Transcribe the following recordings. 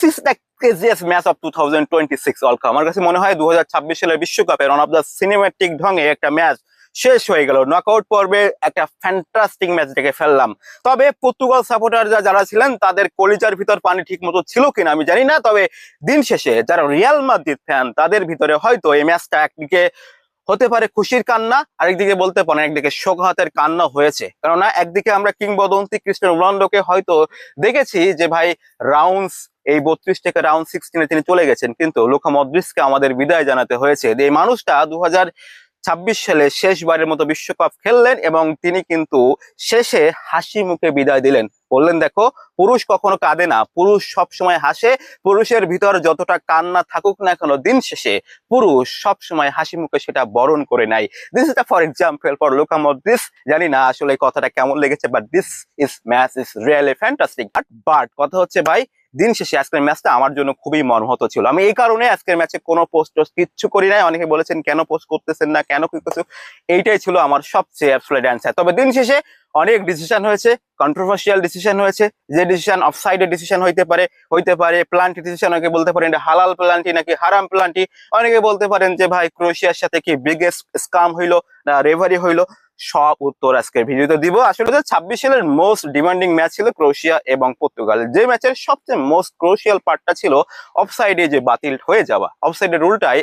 This is the craziest match of 2026 World Cup. আমার কাছে মনে হয় 2026 সালের বিশ্বকাপের ওয়ান অফ দ্য সিনেম্যাটিক ঢঙে একটা ম্যাচ শেষ হয়ে গেল। নকআউট পর্বে একটা ফ্যান্টাস্টিক ম্যাচ দেখে ফেললাম। তবে পর্তুগাল সাপোর্টার যারা ছিলেন তাদের কলিজার ভিতর পানি ঠিক মতো ছিল কিনা আমি জানি না। তবে দিন শেষে যারা রিয়াল মাদ্রিদ ফ্যান তাদের ভিতরে হয়তো এই ম্যাচটা একদিকে হতে পারে খুশির কান্না, আরেকদিকে বলতে পারেন একদিকে শোকহাতের কান্না হয়েছে। কেননা একদিকে আমরা কিংবদন্তি ক্রিস্টিয়ানো রোনাল্ডোকে হয়তো দেখেছি যে ভাই রাউন্ডস এই 32 থেকে রাউন্ড 16 তিনি চলে গেছেন, কিন্তু লুকা মদ্রিচকে আমাদের বিদায় জানাতে হয়েছে। এই মানুষটা 2026 সালে শেষবারের মতো বিশ্বকাপ খেললেন এবং তিনি কিন্তু শেষে হাসি মুখে বিদায় দিলেন। বললেন, দেখো, পুরুষ কখনো কাঁদে না, পুরুষ সব সময় হাসে। পুরুষের ভিতর যতটা কান্না থাকুক না কেন, দিন শেষে পুরুষ সব সময় হাসি মুখে সেটা বরণ করে নেয়। This is for example for Luka Modric. জানি না আসলে কথাটা কেমন লেগেছে, but this is match is really fantastic. But কথা হচ্ছে ভাই, দিন শেষে আজকের ম্যাচটা আমার জন্য খুবই মর্মাহত ছিল। আমি এই কারণে আজকের ম্যাচে কোনো পোস্ট কিচ্ছু করি নাই। অনেকে বলেছেন কেন পোস্ট করতেছেন না, কেন কি কিছু, এইটাই ছিল আমার সবচেয়ে অ্যাবসলিউট অ্যানসার। তবে দিন শেষে অনেক ডিসিশন হয়েছে, কন্ট্রোভার্সিয়াল ডিসিশন হয়েছে। যে ডিসিশন অফসাইডের ডিসিশন হইতে পারে প্লান্টি ডিসিশন। অনেকে বলতে পারেন এটা হালাল প্লান্টি নাকি হারাম প্লান্টি। অনেকে বলতে পারেন যে ভাই ক্রোয়েশিয়ার সাথে কি বিগেস্ট স্কাম হইলো না রেভারি হইলো। সব উত্তর আজকের ভিডিওতে দিব। আসলে 26 সালের মোস্ট ডিমান্ডিং ম্যাচ ছিল ক্রোয়েশিয়া এবং পর্তুগাল। যে ম্যাচের সবচেয়ে মোস্ট ক্রুশিয়াল পার্টটা ছিল অফসাইডে যে বাতিল হয়ে যাওয়া। অফসাইডের রুলটাই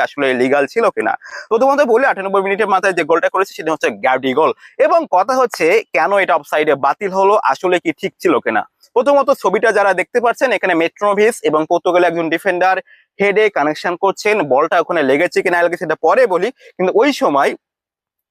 আসলে লিগাল ছিল কিনা। প্রথমত বলি 98 মিনিটের মাথায় যে গোলটা করেছে সেটা হচ্ছে গ্যাভি গোল। এবং কথা হচ্ছে কেন এটা অফসাইডে বাতিল হলো, আসলে কি ঠিক ছিল কিনা। প্রথমত ছবিটা যারা দেখতে পাচ্ছেন, এখানে মিট্রোভিচ এবং পর্তুগালের একজন ডিফেন্ডার হেডে কানেকশন করছেন। বলটা ওখানে লেগেছে কিনা লেগেছে সেটা পরে বলি, কিন্তু ওই সময়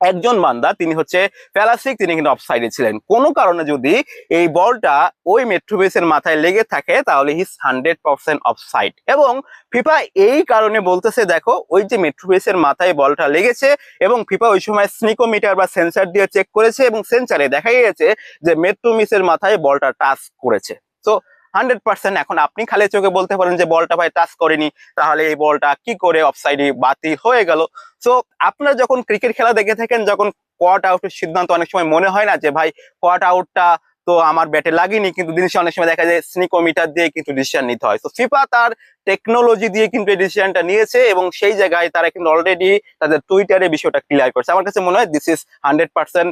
একজন বান্দা তিনি হচ্ছে ফেলাসিক, তিনি কিন্তু অফসাইডে ছিলেন। কোনো কারণে যদি এই বলটা ওই মেট্রোভিচের মাথায় লেগে থাকে তাহলে হিস 100% অফসাইড। এবং ফিফা এই কারণে বলতেছে, দেখো ওই যে মেট্রোভিচের মাথায় বলটা লেগেছে এবং ফিফা ওই সময় স্নিকোমিটার বা সেন্সার দিয়ে চেক করেছে এবং সেন্সারে দেখা গিয়েছে যে মেট্রোভিচের মাথায় বলটা টাচ করেছে। তো 100%। এখন আপনি খালি চোখে বলতে পারেন যে বলটা ভাই টাচ করেনি, তাহলে এই বলটা কি করে অফসাইডে বাতিল হয়ে গেল। সো আপনারা যখন ক্রিকেট খেলা দেখে থাকেন, যখন কোয়াট আউটের সিদ্ধান্ত অনেক সময় মনে হয় না যে ভাই কোয়াট আউটটা তো আমার ব্যাটে লাগেনি, কিন্তু জিনিসটা অনেক সময় দেখা যায় স্নিকোমিটার দিয়ে কিন্তু ডিসিশন নিতে হয়। তো ফিফা তার টেকনোলজি দিয়ে কিন্তু এই ডিসিশনটা নিয়েছে এবং সেই জায়গায় তারা কিন্তু অলরেডি তাদের টুইটারে বিষয়টা ক্লিয়ার করছে। আমার কাছে মনে হয় দিস ইজ 100%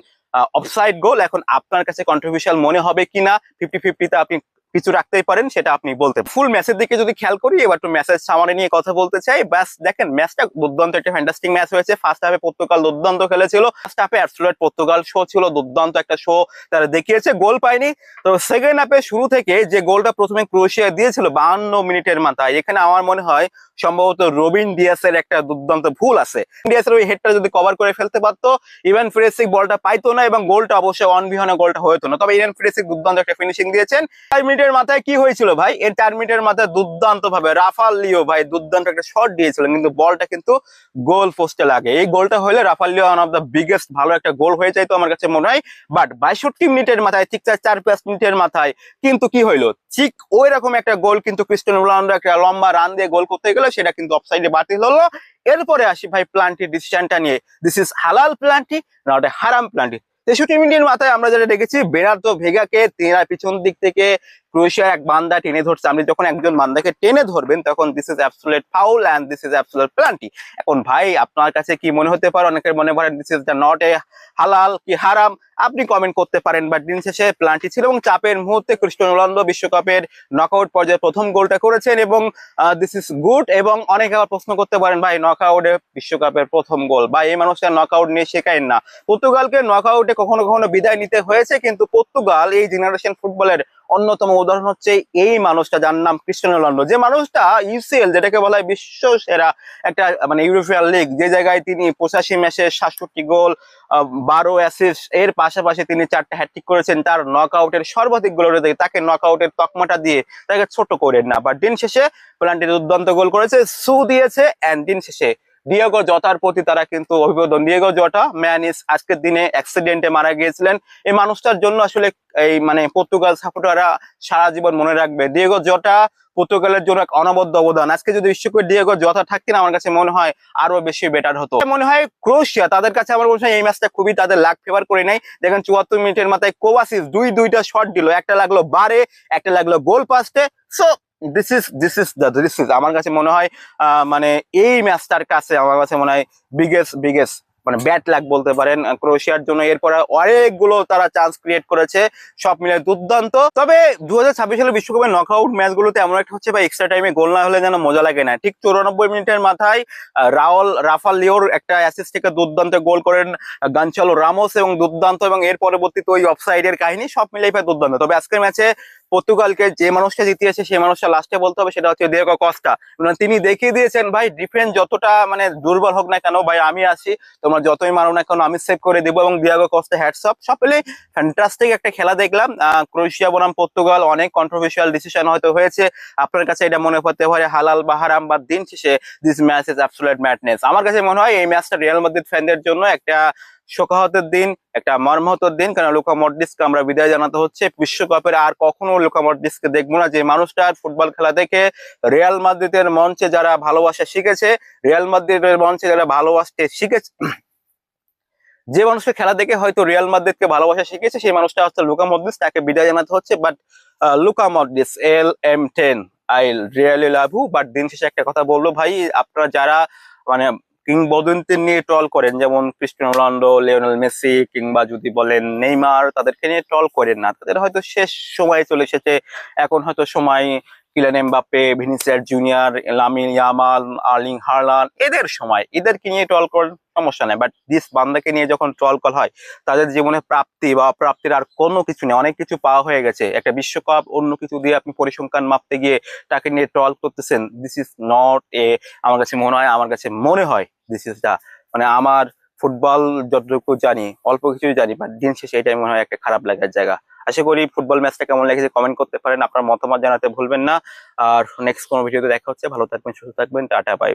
অফসাইড গোল। এখন আপনার কাছে কন্ট্রোভার্সিয়াল মনে হবে কিনা, 50-50তে আপনি কিছু রাখতেই পারেন, সেটা আপনি বলতে। ফুল ম্যাচের দিকে যদি খেয়াল করি, এবার তো ম্যাচের সামারি নিয়ে কথা বলতে চাই। ব্যাস দেখেন, ম্যাচটা দুর্দান্ত একটা ফ্যান্টাস্টিক ম্যাচ হয়েছে। ফার্স্ট হাফে পর্তুগাল দুর্দান্ত খেলেছিল। ফার্স্ট হাফে অ্যাবসলিউট পর্তুগাল শো ছিল, দুর্দান্ত একটা শো তারা দেখিয়েছে, গোল পায়নি। তো সেকেন্ড হাফে শুরু থেকে যে গোলটা প্রথমে ক্রোয়েশিয়া দিয়েছিল 52 মিনিটের মাথায়, এখানে আমার মনে হয় সম্ভবত রবিন ডিয়াসের একটা দুর্দান্ত ভুল আছে। ডিয়াসের ওই হেডটা যদি কভার করে ফেলতে পারতো, ইভান পেরিসিচ বলটা পাইতো না এবং গোলটা অবশ্যই অনবিহনে গোলটা হতো না। তবে ইভান পেরিসিচ দুর্দান্ত একটা ফিনিশিং দিয়েছেন। 4 মিনিটের মাথায় কি হয়েছিল ভাই, এর 4 মিনিটের মাথায় দুর্দান্ত ভাবে রাফালিও ভাই দুর্দান্ত একটা শট দিয়েছিলেন, কিন্তু বলটা কিন্তু গোল পোস্টে লাগে। এই গোলটা হলে রাফালিও ওয়ান অফ দ্য বিগেস্ট ভালো একটা গোল হয়ে যায় তো আমার কাছে মনে হয়। বাট 62 মিনিটের মাথায়, ঠিক 4-5 মিনিটের মাথায় কিন্তু কি হইলো, ঠিক ওই রকম একটা গোল কিন্তু ক্রিস্টিয়ানো রোনাল্ডো একটা লম্বা রান দিয়ে গোল করতে গেলে সেটা কিন্তু অফসাইডে বাতিল হলো। এরপরে আসি ভাই প্লান্টির ডিসিশনটা নিয়ে। দিস ইজ হালাল প্লান্টি না ওটা হারাম প্লান্টি। 63 মিনিটের মাথায় আমরা যেটা দেখেছি, বেনার্দো ভেগাকে তেনার পিছন দিক থেকে ক্রোয়েশিয়ার এক বান্দা টেনে ধরছে। আপনি যখন একজন বান্দাকে টেনে ধরবেন তখন this is absolute foul and this is absolute penalty. এখন ভাই আপনার কাছে কি মনে হতে পারে, অনেকের মনে করেন দিস ইজ নট এ হালাল কি হারাম, আপনি কমেন্ট করতে পারেন। বাট দিন শেষে প্লান্টি ছিল এবং চাপের মুহূর্তে ক্রিস্টিয়ানো রোনাল্ডো বিশ্বকাপের নকআউট পর্যায়ে প্রথম গোলটা করেছেন এবং দিস ইজ গুড। এবং অনেকে আবার প্রশ্ন করতে পারেন, ভাই নকআউটে বিশ্বকাপের প্রথম গোল, ভাই এই মানুষটা নকআউট নিয়ে শেখায় না। পর্তুগালকে নকআউটে কখনো কখনো বিদায় নিতে হয়েছে, কিন্তু পর্তুগাল এই জেনারেশন ফুটবলের অন্যতম উদাহরণ হচ্ছে এই মানুষটা, যার নাম ক্রিস্টিয়ানো রোনাল্ডো। যে মানুষটা ইউসিএল, যেটাকে বলা হয় বিশ্ব সেরা একটা মানে ইউরোপিয়ান লিগ, যে জায়গায় তিনি 85 ম্যাচে 67 গোল, 12 অ্যাসিস্ট, এর পাশাপাশি তিনি 4টা হ্যাটট্রিক করেছেন। তার নকআউটের সর্বাধিক গোলের দিকে তাকে নকআউটের তকমাটা দিয়ে তাকে ছোট করেন না। বাট দিন শেষে প্লান্টি দুর্দান্ত গোল করেছে, সু দিয়েছে। এন্ড দিন শেষে ডিয়েগো জটার প্রতি তারা কিন্তু অভিবাদন। ডিয়েগো জটা ম্যান ইজ আজকের দিনে অ্যাক্সিডেন্টে মারা গিয়েছিলেন। এই মানুষটার জন্য আসলে এই মানে পর্তুগাল সাপোর্টাররা সারা জীবন মনে রাখবে। ডিয়েগো জটা পর্তুগালের জন্য এক অনবদ্য অবদান। আজকে যদি বিশ্বকাপে ডিয়েগো জটা থাকতেন, আমার কাছে মনে হয় আরো বেশি বেটার হতো। মনে হয় ক্রোয়েশিয়া তাদের কাছে আমার মনে হয় এই ম্যাচটা খুবই তাদের লাক ফেভার করে নাই। দেখেন 74 মিনিটের মাথায় কোভাসিচ দুইটা শট দিল, একটা লাগলো বারে, একটা লাগলো গোল পাস্টে। সো দিস ইজ আমার কাছে মনে হয় মানে এই ম্যাচটার কাছে আমার কাছে মনে হয় বিগেস্ট মানে ব্যাট লাক বলতে পারেন ক্রোয়েশিয়ার জন্য। এরপরে অনেকগুলো তারা চান্স ক্রিয়েট করেছে, সব মিলে দুর্দান্ত। তবে 2026 সালের বিশ্বকাপের নকআউট ম্যাচগুলোতে এমন একটা হচ্ছে বা এক্সট্রা টাইমে গোল না হলে যেন মজা লাগে না। ঠিক 94 মিনিটের মাথায় রাফাল লিওর একটা অ্যাসিস্ট থেকে দুর্দান্ত গোল করেন গানচালো রামোস, এবং দুর্দান্ত, এবং এর পরবর্তীতে ওই অফসাইডের কাহিনী সব মিলেই প্রায় দুর্দান্ত। তবে আজকের ম্যাচে পর্তুগালকে যে মানুষটা জিতিয়েছে সেই মানুষটা লাস্টে বলতে হবে, সেটা হচ্ছে দিয়েগো কস্তা। তিনি দেখিয়ে দিয়েছেন ভাই, ডিফেন্স যতটা মানে দুর্বল হোক না কেন ভাই, আমি আছি, তোমরা যতই মারো না কেন আমি সেভ করে দেবো। এবং দিয়েগো কস্তা হ্যাটস অফ। সব মিলে ফ্যান্টাস্টিক একটা খেলা দেখলাম। ক্রোয়েশিয়া বনাম পর্তুগাল, অনেক কন্ট্রোভার্সিয়াল ডিসিশন হয়তো হয়েছে, আপনার কাছে এটা মনে হতে পারে হালাল বা হারাম, বা দিন শেষে this match is absolute madness. আমার কাছে মনে হয় এই ম্যাচটা রিয়াল মাদ্রিদ ফ্যানদের জন্য একটা শোকাহতের দিন, একটা মর্মাহতের দিন, কারণ লুকা মডরিচকে আমরা বিদায় জানাতে হচ্ছে বিশ্বকাপের। আর কখনো লুকা মডরিচকে দেখবো না, যে মানুষটার ফুটবল খেলা দেখে রিয়াল মাদ্রিদের মঞ্চে যারা ভালোবাসা শিখেছে, রিয়াল মাদ্রিদের মঞ্চে যারা ভালোবাসতে শিখেছে, যে মানুষকে খেলা দেখে হয়তো রিয়াল মাদ্রিদকে ভালোবাসা শিখেছে, সেই মানুষটা হচ্ছে লুকা মডরিচ, তাকে বিদায় জানাতে হচ্ছে। But Luka Modric LM10 I really love you. But দিন শেষে একটা কথা বলবো ভাই, আপনারা যারা মানে কিংবদন্তি নিয়ে ট্রল করেন, যেমন ক্রিস্টিয়ানো রোনাল্ডো, লিওনেল মেসি, কিংবা যদি বলেন নেইমার, তাদেরকে নিয়ে ট্রল করেন না। তাদের হয়তো শেষ সময় চলে এসেছে, এখন হয়তো সময় Kylian Mbappe, Vinicius junior, Lamine Yamal, Erling Haaland, এদের সময়, এদেরকে নিয়ে ট্রল করেন, সমস্যা নেই। বাট দিস বান্দাকে নিয়ে যখন ট্রল কল হয়, তাদের জীবনে প্রাপ্তি বা অপ্রাপ্তির আর কোনো কিছু নেই, অনেক কিছু পাওয়া হয়ে গেছে। একটা বিশ্বকাপ অন্য কিছু দিয়ে আপনি পরিসংখ্যান মাপতে গিয়ে তাকে নিয়ে ট্রল করতেছেন, দিস ইজ নট এ। আমার কাছে মনে হয় দিস ইজ দা, মানে আমার ফুটবল যতটুকু জানি, অল্প কিছুই জানি, বাট দিন শেষে এটাই মনে হয় একটা খারাপ লাগার জায়গা। আশা করি ফুটবল ম্যাচটা কেমন লেগেছে কমেন্ট করতে পারেন, আপনার মতামত জানাতে ভুলবেন না। আর নেক্সট কোনো ভিডিওতে দেখা হচ্ছে। ভালো থাকবেন, সুস্থ থাকবেন, টাটা বাই।